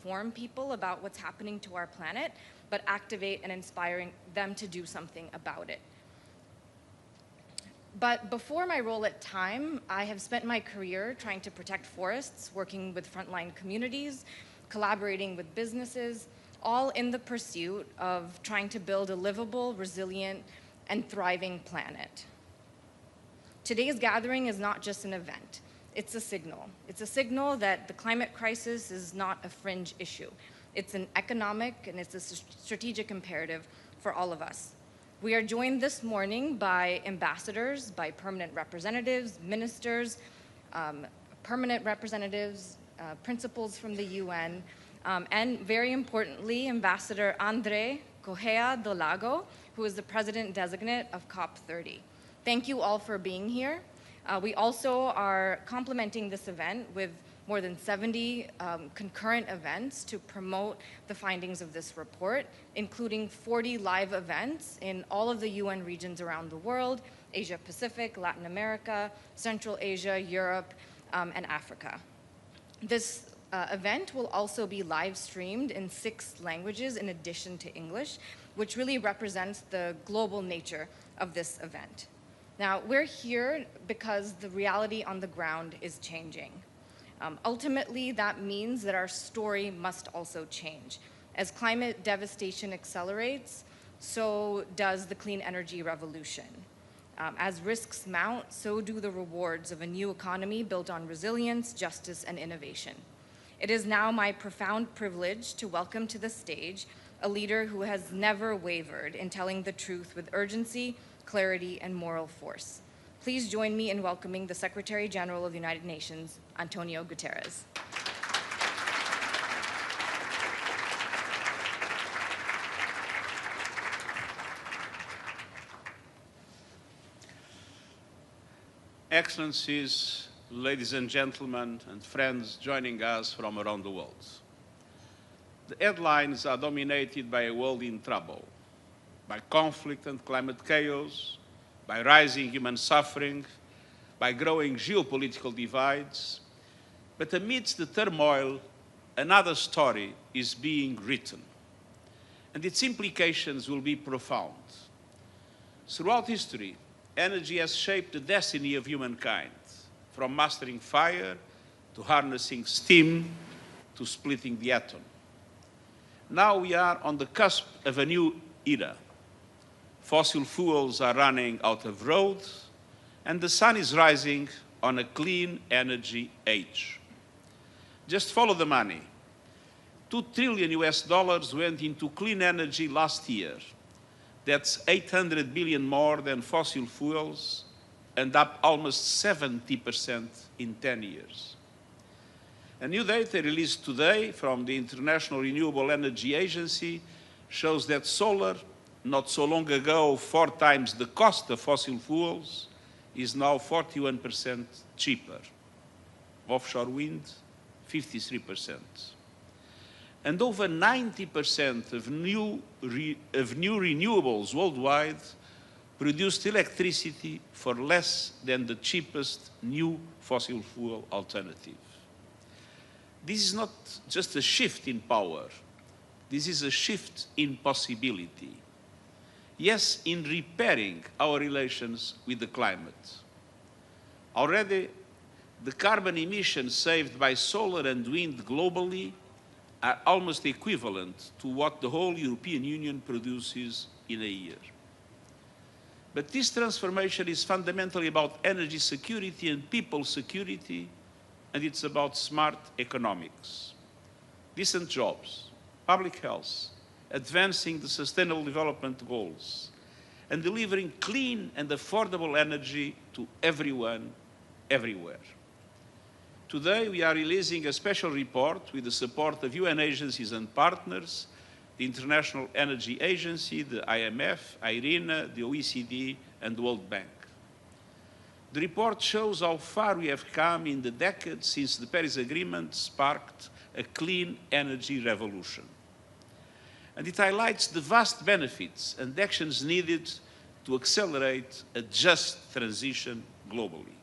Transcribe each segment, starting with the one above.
inform people about what's happening to our planet, but activate and inspiring them to do something about it. But before my role at Time, I have spent my career trying to protect forests, working with frontline communities, collaborating with businesses, all in the pursuit of trying to build a livable, resilient, and thriving planet. Today's gathering is not just an event, it's a signal. It's a signal that the climate crisis is not a fringe issue. It's an economic and it's a strategic imperative for all of us. We are joined this morning by ambassadors, by permanent representatives, ministers, permanent representatives, principals from the UN, and very importantly, Ambassador André Correa do Lago, who is the president-designate of COP30. Thank you all for being here. We also are complementing this event with more than 70 concurrent events to promote the findings of this report, including 40 live events in all of the UN regions around the world, Asia Pacific, Latin America, Central Asia, Europe, and Africa. This event will also be live streamed in 6 languages in addition to English, which really represents the global nature of this event. Now, we're here because the reality on the ground is changing. Ultimately, that means that our story must also change. As climate devastation accelerates, so does the clean energy revolution. As risks mount, so do the rewards of a new economy built on resilience, justice, and innovation. It is now my profound privilege to welcome to the stage a leader who has never wavered in telling the truth with urgency, clarity, and moral force. Please join me in welcoming the Secretary-General of the United Nations, António Guterres. Excellencies, ladies and gentlemen, and friends joining us from around the world. The headlines are dominated by a world in trouble, by conflict and climate chaos, by rising human suffering, by growing geopolitical divides. But amidst the turmoil, another story is being written, and its implications will be profound. Throughout history, energy has shaped the destiny of humankind, from mastering fire to harnessing steam to splitting the atom. Now we are on the cusp of a new era. Fossil fuels are running out of road, and the sun is rising on a clean energy age. Just follow the money. $2 trillion went into clean energy last year. That's 800 billion more than fossil fuels, and up almost 70% in 10 years. A new data released today from the International Renewable Energy Agency shows that solar, not so long ago 4 times the cost of fossil fuels, is now 41% cheaper. Offshore wind, 53%. And over 90% of new renewables worldwide produced electricity for less than the cheapest new fossil fuel alternative. This is not just a shift in power. This is a shift in possibility. Yes, in repairing our relations with the climate. Already, the carbon emissions saved by solar and wind globally are almost equivalent to what the whole European Union produces in a year. But this transformation is fundamentally about energy security and people security, and it's about smart economics, decent jobs, public health, advancing the Sustainable Development Goals, and delivering clean and affordable energy to everyone, everywhere. Today, we are releasing a special report with the support of UN agencies and partners, the International Energy Agency, the IMF, IRENA, the OECD, and the World Bank. The report shows how far we have come in the decades since the Paris Agreement sparked a clean energy revolution. And it highlights the vast benefits and actions needed to accelerate a just transition globally.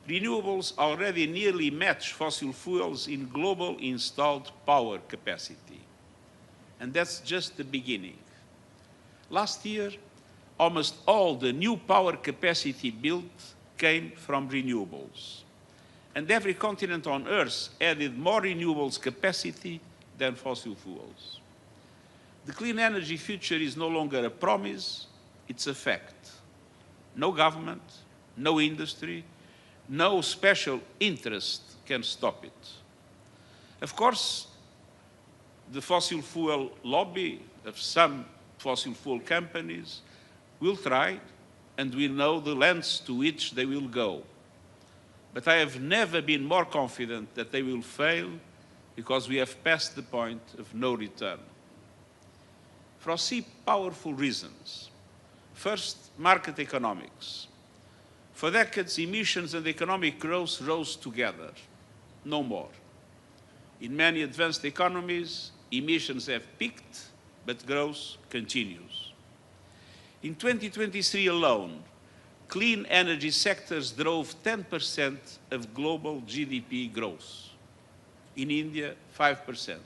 renewables already nearly match fossil fuels in global installed power capacity. And that's just the beginning. Last year, almost all the new power capacity built came from renewables. And every continent on Earth added more renewables capacity than fossil fuels. The clean energy future is no longer a promise, it's a fact. No government, no industry, no special interest can stop it. Of course, the fossil fuel lobby of some fossil fuel companies will try, and we know the lengths to which they will go. But I have never been more confident that they will fail because we have passed the point of no return. For three powerful reasons. First, market economics. For decades, emissions and economic growth rose together, no more. In many advanced economies, emissions have peaked, but growth continues. In 2023 alone, clean energy sectors drove 10% of global GDP growth. In India, 5%. The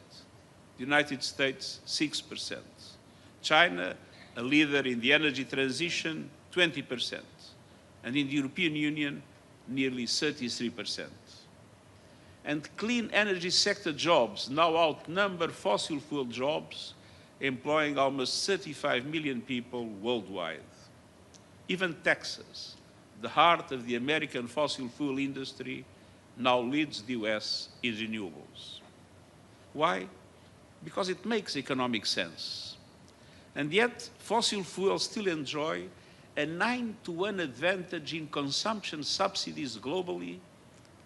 United States, 6%. China, a leader in the energy transition, 20%. And in the European Union, nearly 33%. And clean energy sector jobs now outnumber fossil fuel jobs, employing almost 35 million people worldwide. Even Texas, the heart of the American fossil fuel industry, now leads the US in renewables. Why? Because it makes economic sense. And yet, fossil fuels still enjoy a 9-to-1 advantage in consumption subsidies globally,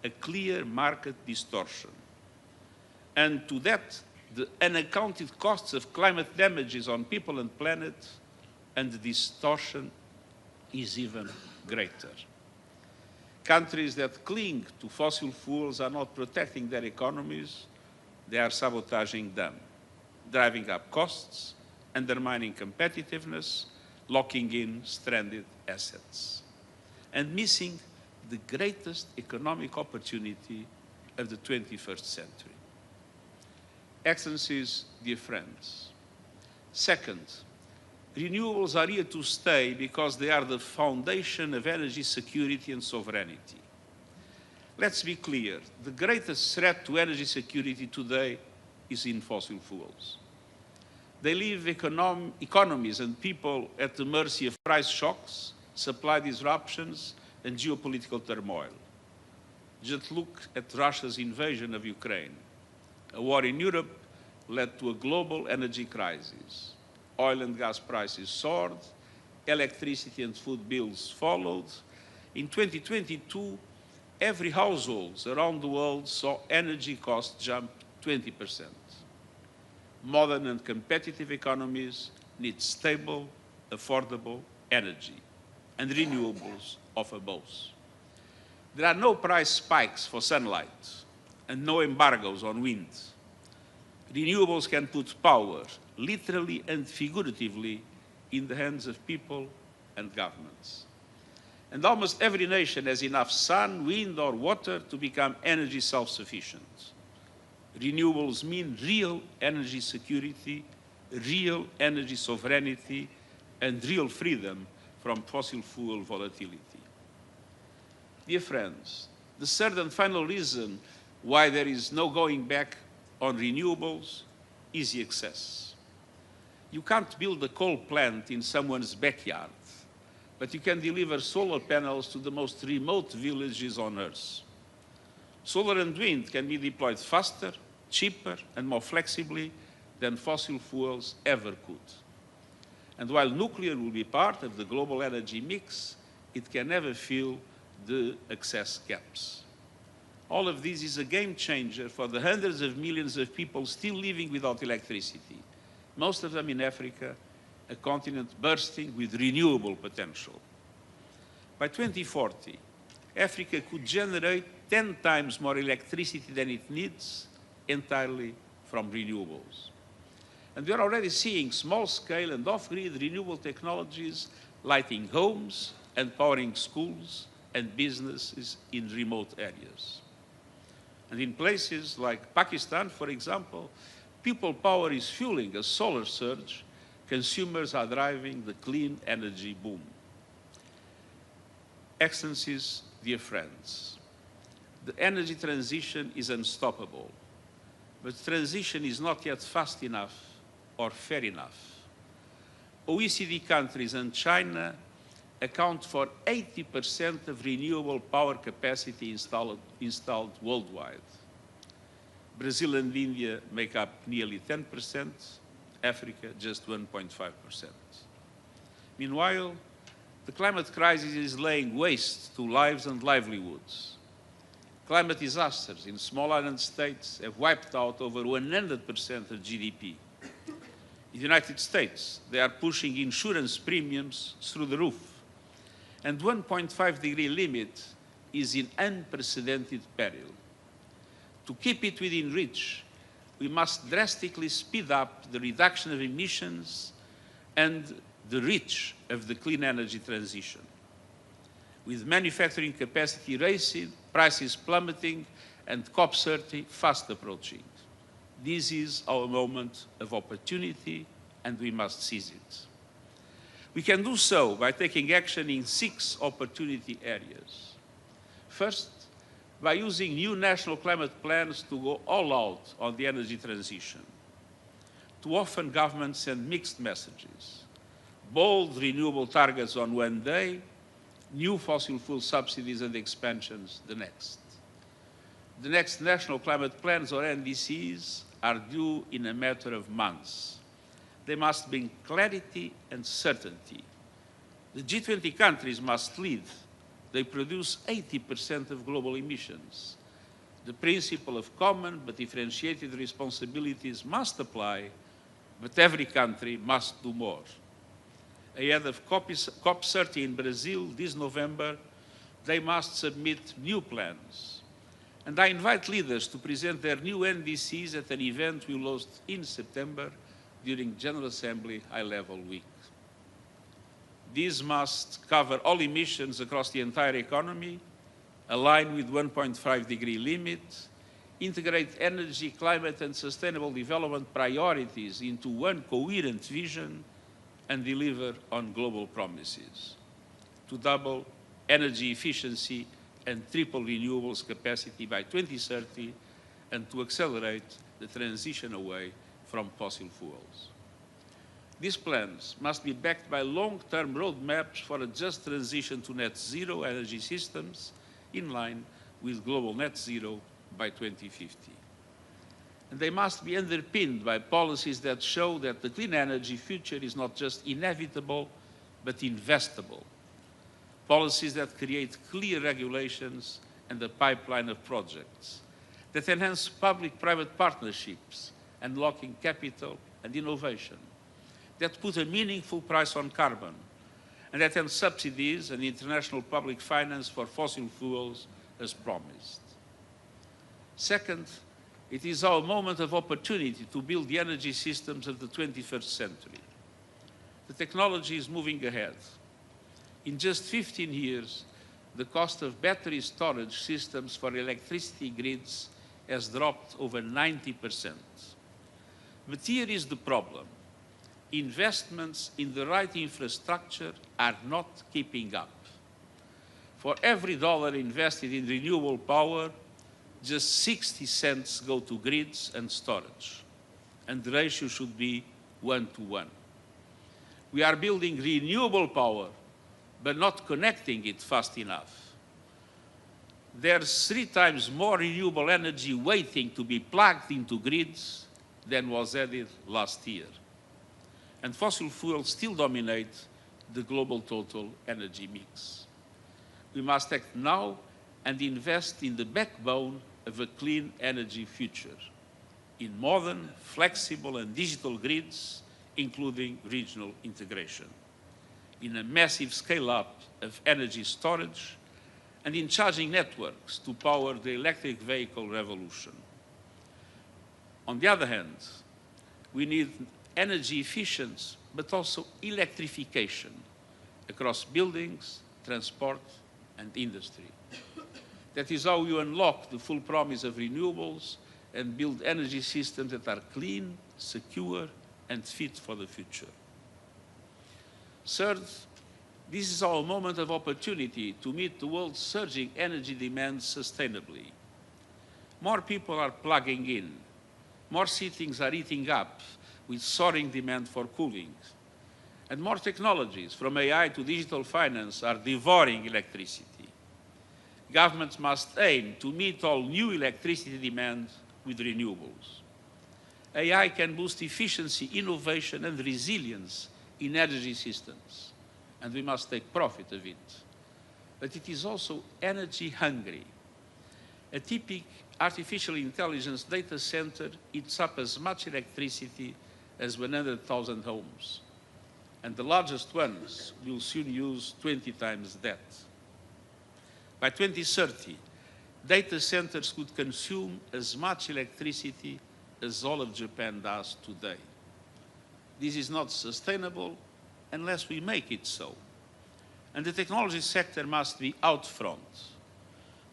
a clear market distortion. And to that, the unaccounted costs of climate damages on people and planet, and the distortion is even greater. Countries that cling to fossil fuels are not protecting their economies, they are sabotaging them, driving up costs, undermining competitiveness, locking in stranded assets, and missing the greatest economic opportunity of the 21st century. Excellencies, dear friends. Second, renewables are here to stay because they are the foundation of energy security and sovereignty. Let's be clear, the greatest threat to energy security today is in fossil fuels. They leave economies and people at the mercy of price shocks, supply disruptions, and geopolitical turmoil. Just look at Russia's invasion of Ukraine. A war in Europe led to a global energy crisis. Oil and gas prices soared, electricity and food bills followed. In 2022, every household around the world saw energy costs jump 20%. Modern and competitive economies need stable, affordable energy, and renewables offer both. There are no price spikes for sunlight and no embargoes on wind. Renewables can put power, literally and figuratively, in the hands of people and governments. And almost every nation has enough sun, wind, or water to become energy self-sufficient. Renewables mean real energy security, real energy sovereignty, and real freedom from fossil fuel volatility. Dear friends, the third and final reason why there is no going back on renewables is the access. You can't build a coal plant in someone's backyard, but you can deliver solar panels to the most remote villages on Earth. Solar and wind can be deployed faster, cheaper, and more flexibly than fossil fuels ever could. And while nuclear will be part of the global energy mix, it can never fill the access gaps. All of this is a game changer for the hundreds of millions of people still living without electricity, most of them in Africa, a continent bursting with renewable potential. By 2040, Africa could generate 10 times more electricity than it needs entirely from renewables. And we are already seeing small-scale and off-grid renewable technologies lighting homes and powering schools and businesses in remote areas. And in places like Pakistan, for example, people power is fueling a solar surge. Consumers are driving the clean energy boom. Excellencies, dear friends, the energy transition is unstoppable, but transition is not yet fast enough or fair enough. OECD countries and China account for 80% of renewable power capacity installed worldwide. Brazil and India make up nearly 10%, Africa just 1.5%. Meanwhile, the climate crisis is laying waste to lives and livelihoods. Climate disasters in small island states have wiped out over 100% of GDP. In the United States, they are pushing insurance premiums through the roof. And 1.5-degree limit is in unprecedented peril. To keep it within reach, we must drastically speed up the reduction of emissions and the reach of the clean energy transition. With manufacturing capacity racing, prices plummeting, and COP30 fast approaching. This is our moment of opportunity, and we must seize it. We can do so by taking action in 6 opportunity areas. First, by using new national climate plans to go all out on the energy transition. Too often, governments send mixed messages. Bold renewable targets on one day, new fossil fuel subsidies and expansions the next. The next national climate plans, or NDCs, are due in a matter of months. They must bring clarity and certainty. The G20 countries must lead. They produce 80% of global emissions. The principle of common but differentiated responsibilities must apply, but every country must do more. Ahead of COP30 in Brazil this November, they must submit new plans. And I invite leaders to present their new NDCs at an event we will host in September during General Assembly High-Level Week. These must cover all emissions across the entire economy, align with 1.5-degree limit, integrate energy, climate, and sustainable development priorities into one coherent vision, and deliver on global promises to double energy efficiency and triple renewables capacity by 2030, and to accelerate the transition away from fossil fuels. These plans must be backed by long-term roadmaps for a just transition to net zero energy systems in line with global net zero by 2050. And they must be underpinned by policies that show that the clean energy future is not just inevitable, but investable. Policies that create clear regulations and a pipeline of projects, that enhance public-private partnerships, unlocking capital and innovation, that put a meaningful price on carbon, and that end subsidies and international public finance for fossil fuels as promised. Second, it is our moment of opportunity to build the energy systems of the 21st century. The technology is moving ahead. In just 15 years, the cost of battery storage systems for electricity grids has dropped over 90%. But here is the problem. Investments in the right infrastructure are not keeping up. For every dollar invested in renewable power, just 60 cents go to grids and storage, and the ratio should be 1-to-1. We are building renewable power, but not connecting it fast enough. There's 3 times more renewable energy waiting to be plugged into grids than was added last year. And fossil fuels still dominate the global total energy mix. We must act now and invest in the backbone of a clean energy future, in modern, flexible, and digital grids, including regional integration, in a massive scale-up of energy storage, and in charging networks to power the electric vehicle revolution. On the other hand, we need energy efficiency, but also electrification across buildings, transport, and industry. That is how you unlock the full promise of renewables and build energy systems that are clean, secure, and fit for the future. Third, this is our moment of opportunity to meet the world's surging energy demand sustainably. More people are plugging in. More cities are eating up with soaring demand for cooling. And more technologies, from AI to digital finance, are devouring electricity. Governments must aim to meet all new electricity demand with renewables. AI can boost efficiency, innovation, and resilience in energy systems, and we must take profit of it. But it is also energy hungry. A typical artificial intelligence data center eats up as much electricity as 100,000 homes, and the largest ones will soon use 20 times that. By 2030, data centers could consume as much electricity as all of Japan does today. This is not sustainable unless we make it so. And the technology sector must be out front.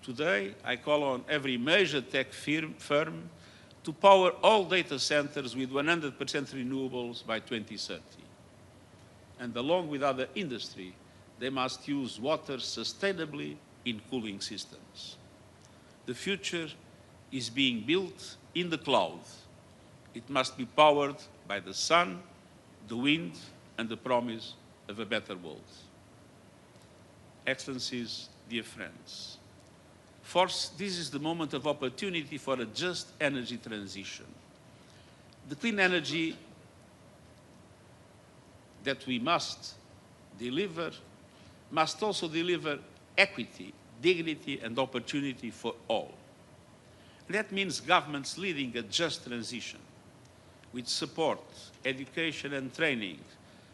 Today, I call on every major tech firm to power all data centers with 100% renewables by 2030. And along with other industry, they must use water sustainably in cooling systems. The future is being built in the cloud. It must be powered by the sun, the wind, and the promise of a better world. Excellencies, dear friends, first, this is the moment of opportunity for a just energy transition. The clean energy that we must deliver must also deliver equity, dignity, and opportunity for all. That means governments leading a just transition with support, education, and training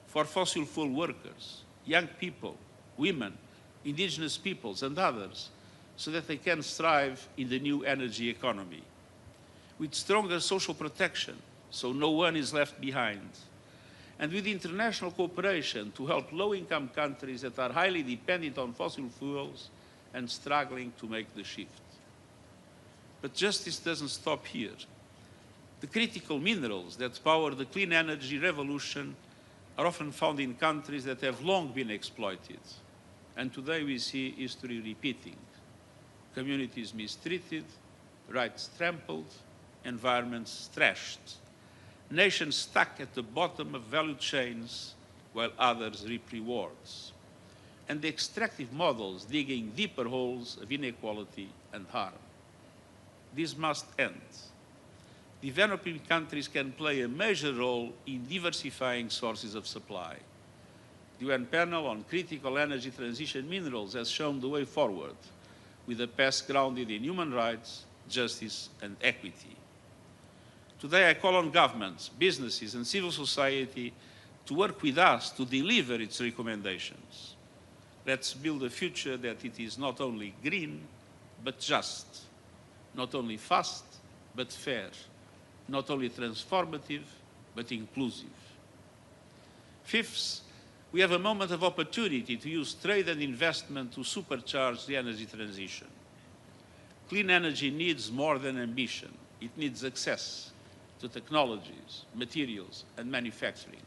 for fossil fuel workers, young people, women, indigenous peoples, and others, so that they can thrive in the new energy economy. With stronger social protection, so no one is left behind. And with international cooperation to help low-income countries that are highly dependent on fossil fuels and struggling to make the shift. But justice doesn't stop here. The critical minerals that power the clean energy revolution are often found in countries that have long been exploited. And today we see history repeating. Communities mistreated, rights trampled, environments trashed. Nations stuck at the bottom of value chains while others reap rewards. And the extractive models digging deeper holes of inequality and harm. This must end. Developing countries can play a major role in diversifying sources of supply. The UN panel on critical energy transition minerals has shown the way forward, with a past grounded in human rights, justice, and equity. Today I call on governments, businesses, and civil society to work with us to deliver its recommendations. Let's build a future that it is not only green, but just, not only fast, but fair, not only transformative, but inclusive. Fifth, we have a moment of opportunity to use trade and investment to supercharge the energy transition. Clean energy needs more than ambition. It needs access to technologies, materials, and manufacturing.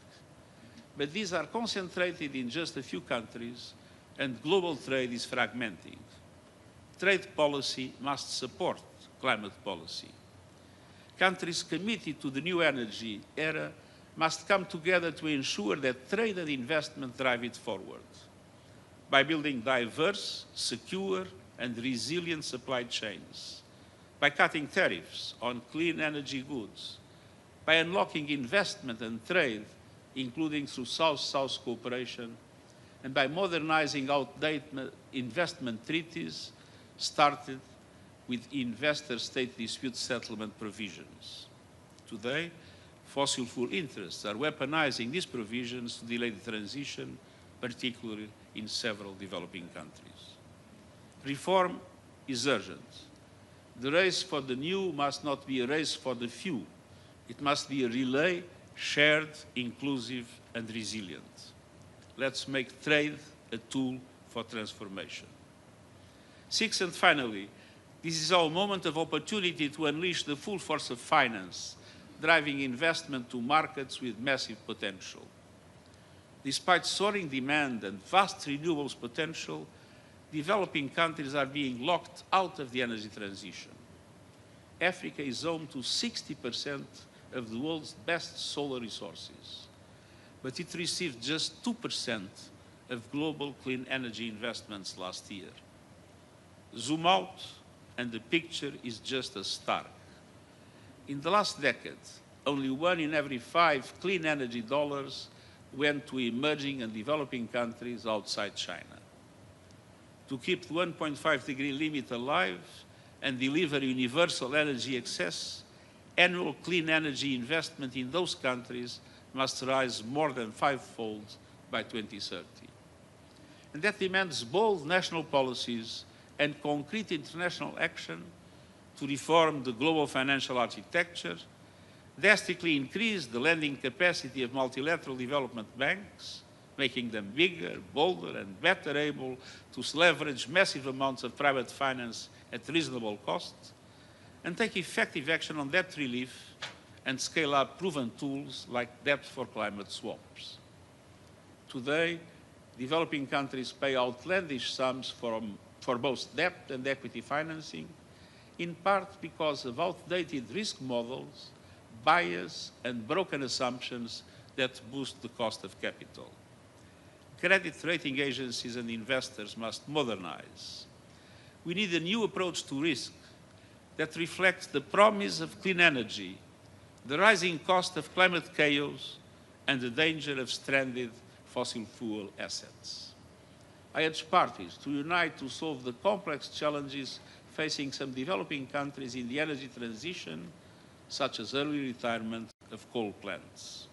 But these are concentrated in just a few countries, and global trade is fragmenting. Trade policy must support climate policy. Countries committed to the new energy era must come together to ensure that trade and investment drive it forward. By building diverse, secure, and resilient supply chains, by cutting tariffs on clean energy goods, by unlocking investment and trade, including through South-South cooperation, and by modernizing outdated investment treaties started with investor-state dispute settlement provisions. Today, fossil fuel interests are weaponizing these provisions to delay the transition, particularly in several developing countries. Reform is urgent. The race for the new must not be a race for the few. It must be a relay, shared, inclusive, and resilient. Let's make trade a tool for transformation. Sixth and finally, this is our moment of opportunity to unleash the full force of finance, driving investment to markets with massive potential. Despite soaring demand and vast renewables potential, developing countries are being locked out of the energy transition. Africa is home to 60% of the world's best solar resources, but it received just 2% of global clean energy investments last year. Zoom out, and the picture is just as stark. In the last decade, only 1 in every 5 clean energy dollars went to emerging and developing countries outside China. To keep the 1.5-degree limit alive and deliver universal energy access, annual clean energy investment in those countries must rise more than 5-fold by 2030. And that demands bold national policies and concrete international action to reform the global financial architecture, drastically increase the lending capacity of multilateral development banks, making them bigger, bolder, and better able to leverage massive amounts of private finance at reasonable cost, and take effective action on debt relief and scale up proven tools like debt for climate swaps. Today, developing countries pay outlandish sums for both debt and equity financing, in part because of outdated risk models, bias, and broken assumptions that boost the cost of capital. Credit rating agencies and investors must modernize. We need a new approach to risk that reflects the promise of clean energy, the rising cost of climate chaos, and the danger of stranded fossil fuel assets. I urge parties to unite to solve the complex challenges facing some developing countries in the energy transition, such as early retirement of coal plants.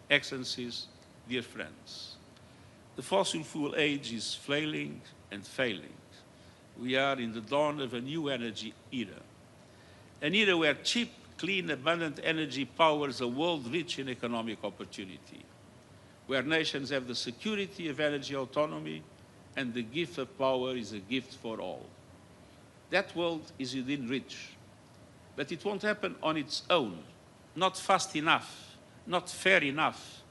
Excellencies, dear friends, the fossil fuel age is flailing and failing. We are in the dawn of a new energy era, an era where cheap, clean, abundant energy powers a world rich in economic opportunity, where nations have the security of energy autonomy and the gift of power is a gift for all. That world is within reach, but it won't happen on its own, not fast enough, not fair enough.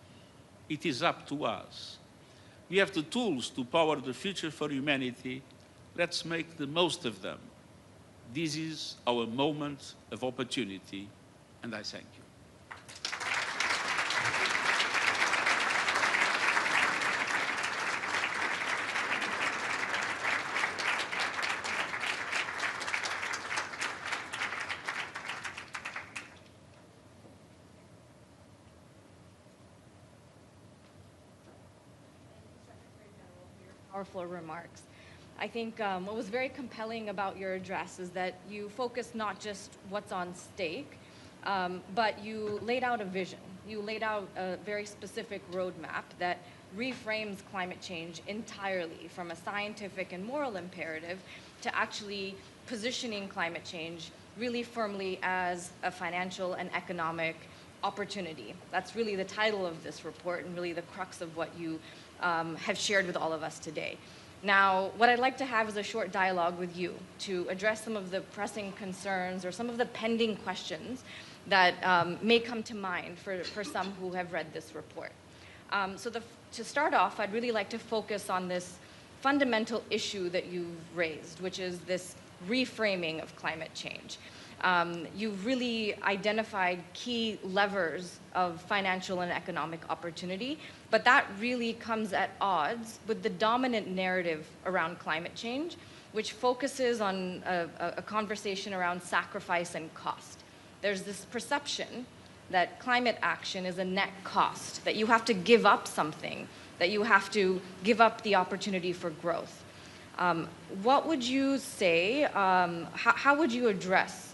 It is up to us. We have the tools to power the future for humanity. Let's make the most of them. This is our moment of opportunity, and I thank you. Powerful remarks. I think what was very compelling about your address is that you focused not just what's on stake, but you laid out a vision. You laid out a very specific roadmap that reframes climate change entirely from a scientific and moral imperative to actually positioning climate change really firmly as a financial and economic opportunity. That's really the title of this report and really the crux of what you have shared with all of us today. Now, what I'd like to have is a short dialogue with you to address some of the pressing concerns or some of the pending questions that may come to mind for some who have read this report. To start off, I'd really like to focus on this fundamental issue that you've raised, which is this reframing of climate change. You've really identified key levers of financial and economic opportunity, but that really comes at odds with the dominant narrative around climate change, which focuses on a conversation around sacrifice and cost. There's this perception that climate action is a net cost, that you have to give up something, that you have to give up the opportunity for growth. What would you say, how would you address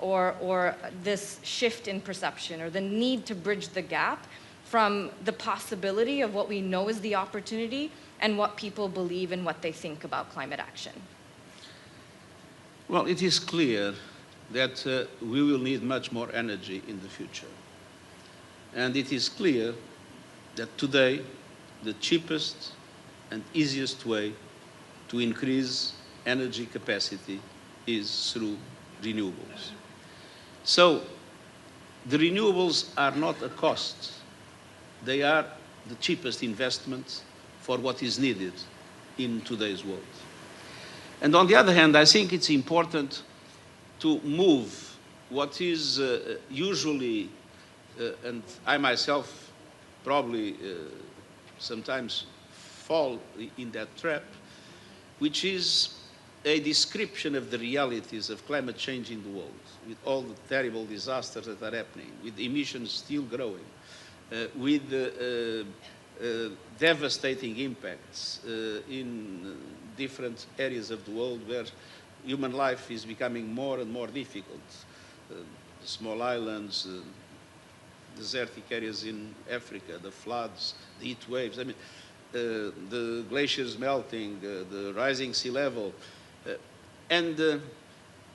or this shift in perception or the need to bridge the gap from the possibility of what we know is the opportunity and what people believe and what they think about climate action? Well, it is clear that we will need much more energy in the future. And it is clear that today the cheapest and easiest way to increase energy capacity is through renewables. So the renewables are not a cost. They are the cheapest investment for what is needed in today's world. And on the other hand, I think it's important to move what is usually, and I myself probably sometimes fall in that trap, which is a description of the realities of climate change in the world, with all the terrible disasters that are happening, with emissions still growing, with devastating impacts in different areas of the world where human life is becoming more and more difficult. Small islands, desertic areas in Africa, the floods, the heat waves, I mean, the glaciers melting, the rising sea level. And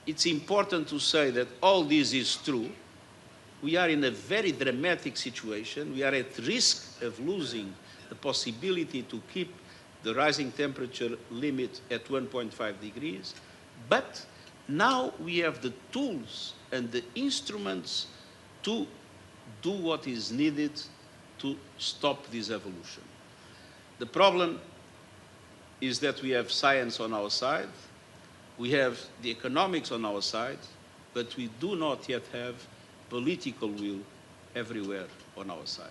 it's important to say that all this is true. We are in a very dramatic situation. We are at risk of losing the possibility to keep the rising temperature limit at 1.5 degrees. But now we have the tools and the instruments to do what is needed to stop this evolution. The problem is that we have science on our side, we have the economics on our side, but we do not yet have political will everywhere on our side.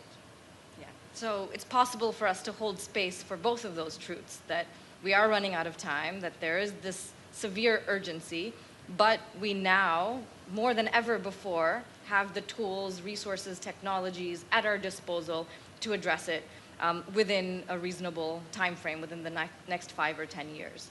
Yeah. So it's possible for us to hold space for both of those truths, that we are running out of time, that there is this severe urgency, but we now, more than ever before, have the tools, resources, technologies at our disposal to address it within a reasonable time frame, within the next 5 or 10 years.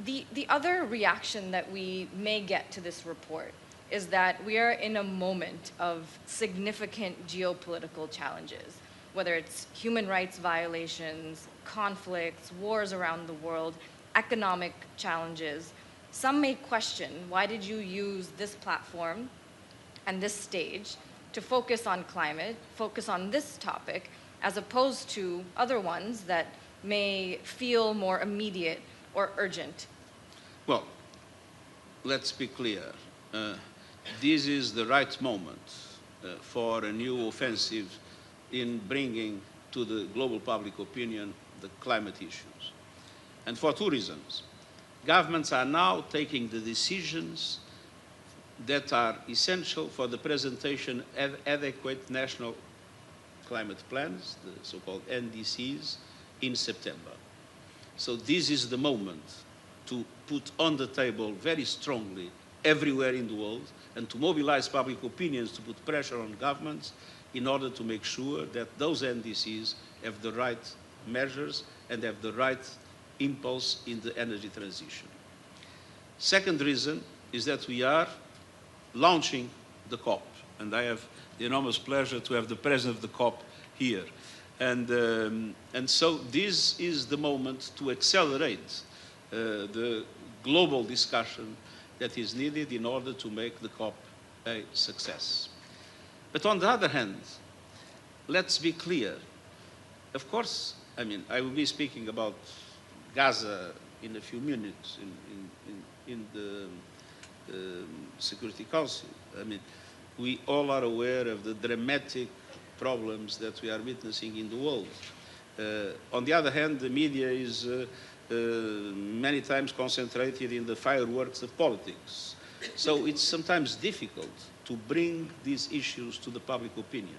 The other reaction that we may get to this report is that we are in a moment of significant geopolitical challenges, whether it's human rights violations, conflicts, wars around the world, economic challenges. Some may question, why did you use this platform and this stage to focus on climate, focus on this topic, as opposed to other ones that may feel more immediate or urgent? Well, let's be clear. This is the right moment for a new offensive in bringing to the global public opinion the climate issues. And for two reasons. Governments are now taking the decisions that are essential for the presentation of adequate national climate plans, the so-called NDCs, in September. So this is the moment to put on the table very strongly everywhere in the world and to mobilize public opinions to put pressure on governments in order to make sure that those NDCs have the right measures and have the right impulse in the energy transition. Second reason is that we are launching the COP, and I have the enormous pleasure to have the president of the COP here. And so this is the moment to accelerate the global discussion that is needed in order to make the COP a success. But on the other hand, let's be clear. Of course, I mean, I will be speaking about Gaza in a few minutes in the Security Council. I mean, we all are aware of the dramatic problems that we are witnessing in the world. On the other hand, the media is many times concentrated in the fireworks of politics. So it's sometimes difficult to bring these issues to the public opinion.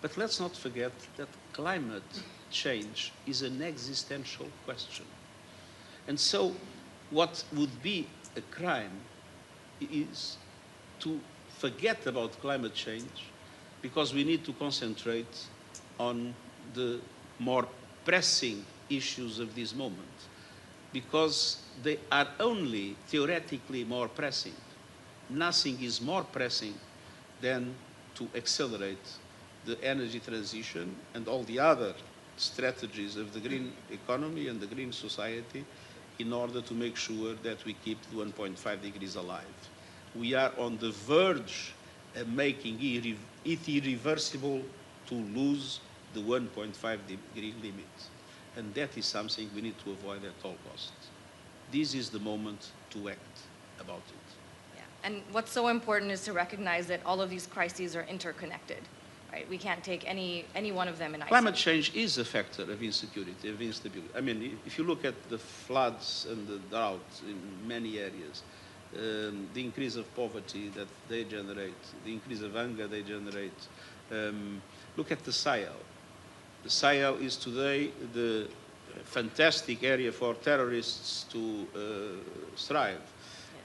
But let's not forget that climate change is an existential question. And so what would be a crime is to forget about climate change because we need to concentrate on the more pressing issues of this moment, because they are only theoretically more pressing. Nothing is more pressing than to accelerate the energy transition and all the other strategies of the green economy and the green society in order to make sure that we keep the 1.5 degrees alive. We are on the verge of making it irreversible to lose the 1.5 degree limit. And that is something we need to avoid at all costs. this is the moment to act about it. Yeah. And what's so important is to recognize that all of these crises are interconnected, right? We can't take any one of them in isolation. Climate change is a factor of insecurity, of instability. I mean, if you look at the floods and the drought in many areas, the increase of poverty that they generate, the increase of hunger they generate. Look at the Sahel. The Sahel is today the fantastic area for terrorists to thrive.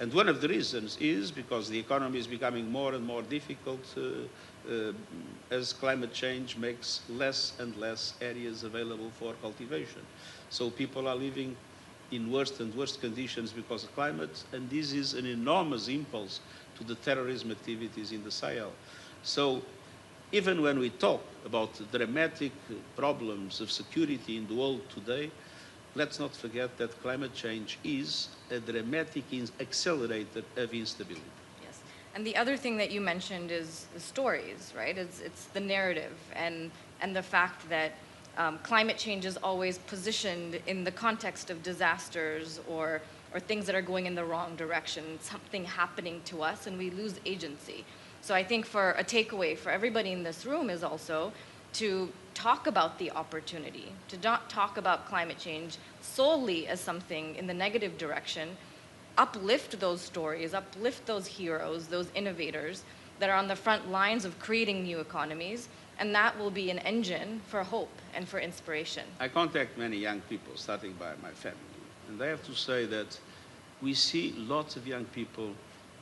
And one of the reasons is because the economy is becoming more and more difficult as climate change makes less and less areas available for cultivation. So people are living in worse and worse conditions because of climate, and this is an enormous impulse to the terrorism activities in the Sahel. So even when we talk about the dramatic problems of security in the world today, let's not forget that climate change is a dramatic accelerator of instability. Yes. And the other thing that you mentioned is the stories, right? It's the narrative and the fact that climate change is always positioned in the context of disasters or things that are going in the wrong direction, something happening to us, and we lose agency. So I think for a takeaway for everybody in this room is also to talk about the opportunity, to not talk about climate change solely as something in the negative direction, uplift those stories, uplift those heroes, those innovators that are on the front lines of creating new economies, and that will be an engine for hope and for inspiration. I contact many young people, starting by my family, and I have to say that we see lots of young people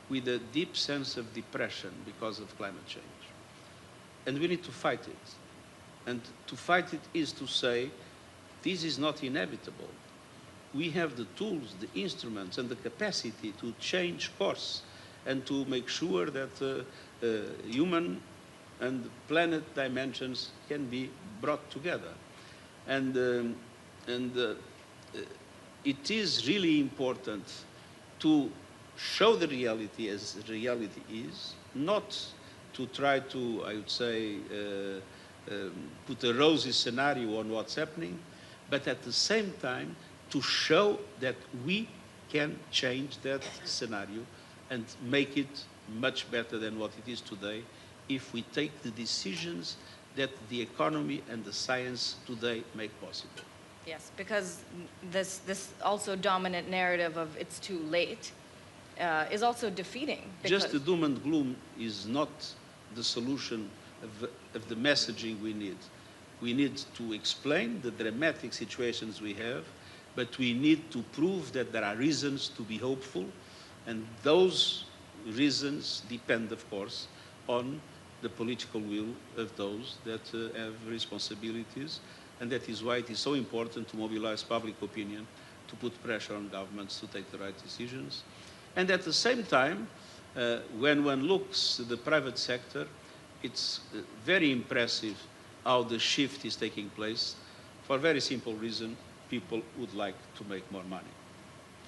with a deep sense of depression because of climate change. And we need to fight it. And to fight it is to say, this is not inevitable. We have the tools, the instruments, and the capacity to change course and to make sure that human and planet dimensions can be brought together. And it is really important to show the reality as reality is, not to try to, I would say, put a rosy scenario on what's happening, but at the same time to show that we can change that scenario and make it much better than what it is today if we take the decisions that the economy and the science today make possible. Yes, because this also dominant narrative of it's too late is also defeating. Just the doom and gloom is not the solution of the messaging we need. We need to explain the dramatic situations we have, but we need to prove that there are reasons to be hopeful, and those reasons depend, of course, on the political will of those that have responsibilities, and that is why it is so important to mobilize public opinion, to put pressure on governments to take the right decisions. And at the same time, when one looks at the private sector, it's very impressive how the shift is taking place. For a very simple reason, people would like to make more money.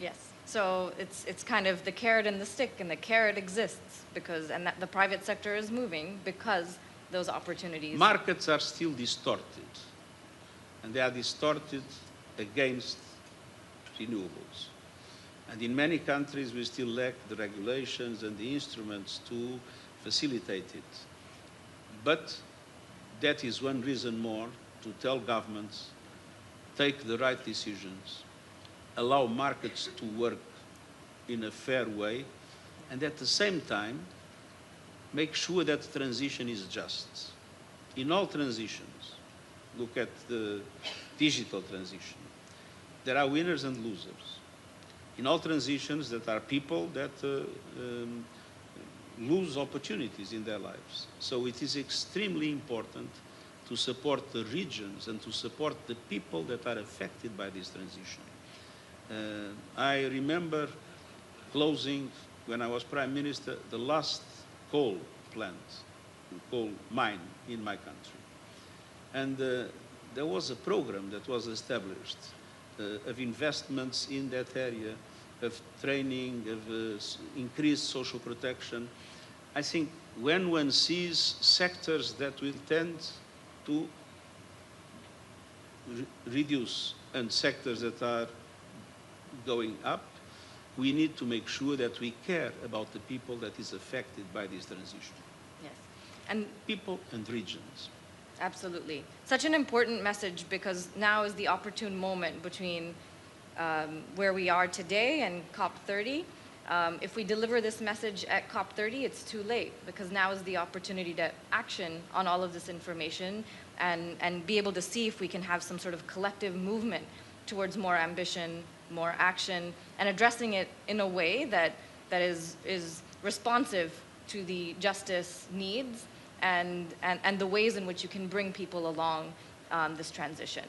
Yes. So it's kind of the carrot and the stick, and the carrot exists because, and that the private sector is moving because those opportunities. Markets are still distorted, and they are distorted against renewables. And in many countries, we still lack the regulations and the instruments to facilitate it. But that is one reason more to tell governments, take the right decisions, allow markets to work in a fair way, and at the same time, make sure that the transition is just. In all transitions, look at the digital transition, there are winners and losers. In all transitions, there are people that lose opportunities in their lives. So it is extremely important to support the regions and to support the people that are affected by this transition. I remember closing, when I was Prime Minister, the last coal plant, coal mine in my country. And there was a program that was established of investments in that area, of training, of increased social protection. I think when one sees sectors that will tend to reduce and sectors that are going up, we need to make sure that we care about the people that is affected by this transition. Yes. And People and regions. absolutely. Such an important message, because now is the opportune moment between where we are today and COP30. If we deliver this message at COP30, it's too late, because now is the opportunity to action on all of this information and be able to see if we can have some sort of collective movement towards more ambition, more action, and addressing it in a way that is responsive to the justice needs and the ways in which you can bring people along this transition.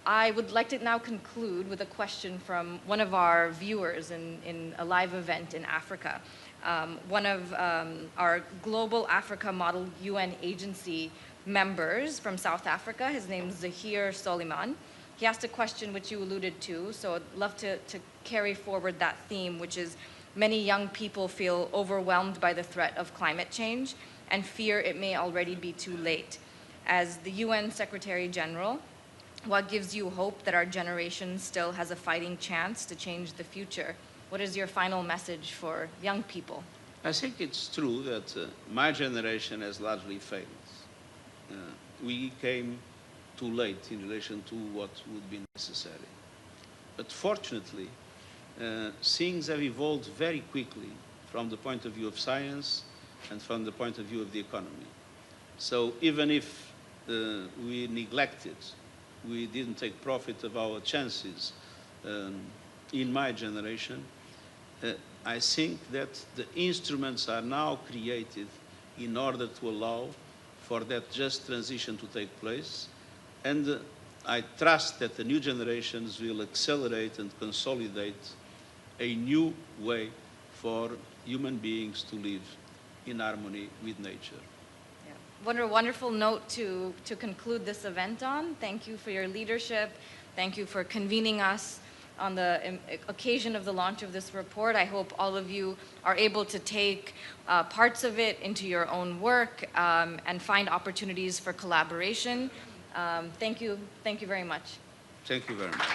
I would like to now conclude with a question from one of our viewers in a live event in Africa. One of our Global Africa Model UN agency members from South Africa, his name is Zahir Soliman. He asked a question which you alluded to, so I'd love to carry forward that theme, which is many young people feel overwhelmed by the threat of climate change and fear it may already be too late. As the UN Secretary-General, what gives you hope that our generation still has a fighting chance to change the future? What is your final message for young people? I think it's true that my generation has largely failed. We came too late in relation to what would be necessary. But fortunately, things have evolved very quickly from the point of view of science and from the point of view of the economy. So even if we neglected, we didn't take profit of our chances in my generation, I think that the instruments are now created in order to allow for that just transition to take place. And I trust that the new generations will accelerate and consolidate a new way for human beings to live in harmony with nature. Yeah. What a wonderful note to conclude this event on. Thank you for your leadership. Thank you for convening us on the occasion of the launch of this report. I hope all of you are able to take parts of it into your own work and find opportunities for collaboration. Thank you very much. Thank you very much.